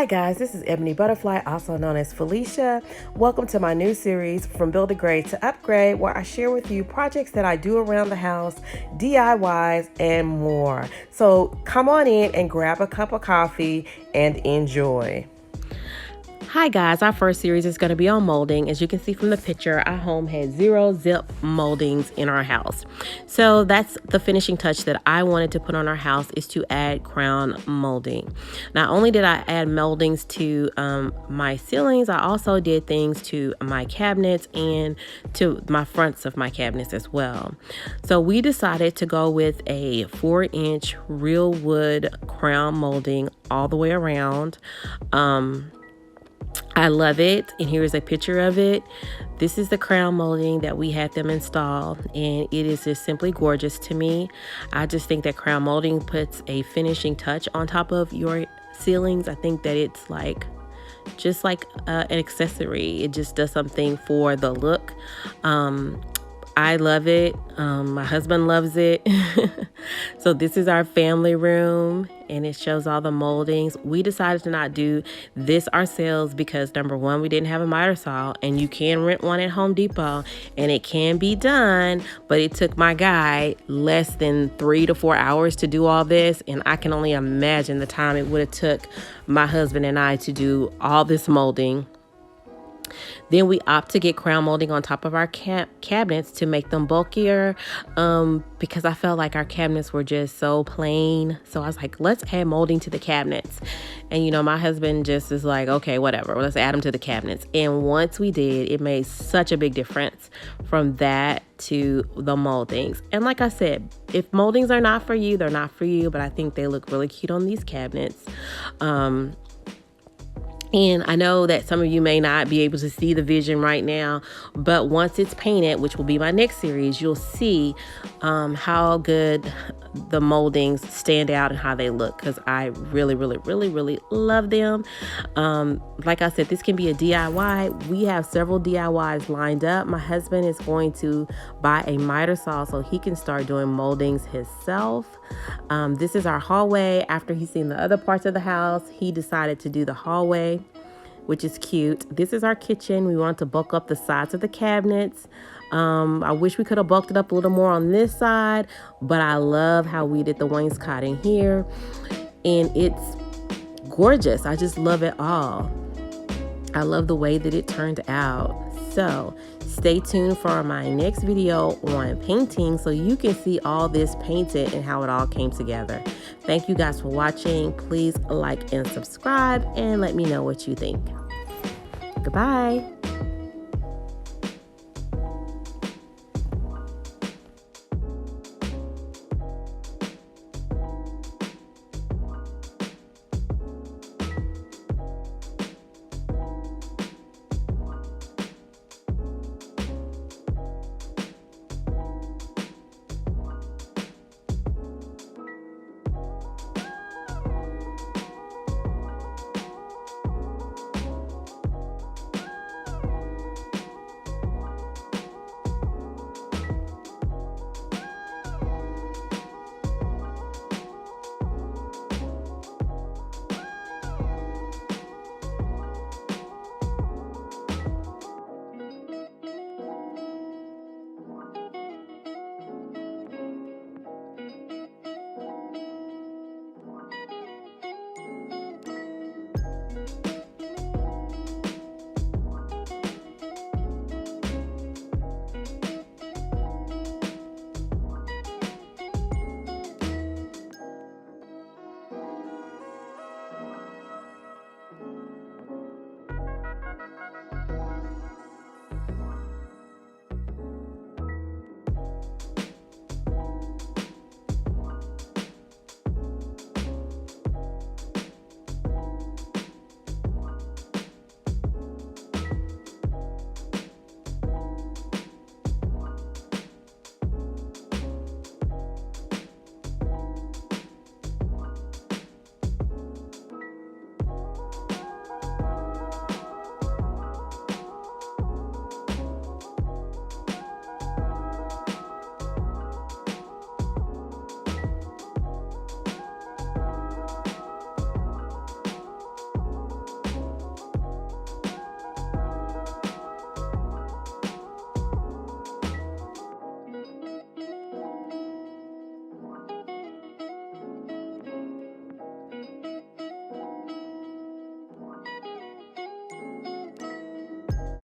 Hi guys, this is Ebony Butterfly, also known as Felicia. Welcome to my new series, From Build a Grade to Upgrade, where I share with you projects that I do around the house, DIYs, and more. So come on in and grab a cup of coffee and enjoy. Hi guys, our first series is going to be on molding. As you can see from the picture, our home had 0 zip moldings in our house. So that's the finishing touch that I wanted to put on our house, is to add crown molding. Not only did I add moldings to my ceilings, I also did things to my cabinets and to my fronts of my cabinets as well. So we decided to go with a 4-inch real wood crown molding all the way around. I love it, and here's a picture of it. This is the crown molding that we had them install, and it is just simply gorgeous to me. I just think that crown molding puts a finishing touch on top of your ceilings. I think that it's just like an accessory. It just does something for the look. I love it. My husband loves it. So this is our family room, and it shows all the moldings. We decided to not do this ourselves because, number one, we didn't have a miter saw, and you can rent one at Home Depot, and it can be done, but it took my guy less than 3 to 4 hours to do all this, and I can only imagine the time it would have took my husband and I to do all this molding. Then we opt to get crown molding on top of our cabinets to make them bulkier, because I felt like our cabinets were just so plain. So I was like, let's add molding to the cabinets. And my husband just is like, okay, whatever, let's add them to the cabinets. And once we did, it made such a big difference from that to the moldings. And like I said, if moldings are not for you, they're not for you, but I think they look really cute on these cabinets. And I know that some of you may not be able to see the vision right now, but once it's painted, which will be my next series, you'll see how good the moldings stand out and how they look, because I really, really, really, really love them. Like I said, this can be a DIY. We have several DIYs lined up. My husband is going to buy a miter saw so he can start doing moldings himself. This is our hallway. After he's seen the other parts of the house, he decided to do the hallway, which is cute. This is our kitchen. We want to bulk up the sides of the cabinets. I wish we could have bulked it up a little more on this side, but I love how we did the wainscoting here, and it's gorgeous. I just love it all. I love the way that it turned out. So stay tuned for my next video on painting so you can see all this painted and how it all came together. Thank you guys for watching. Please like and subscribe and let me know what you think. Goodbye.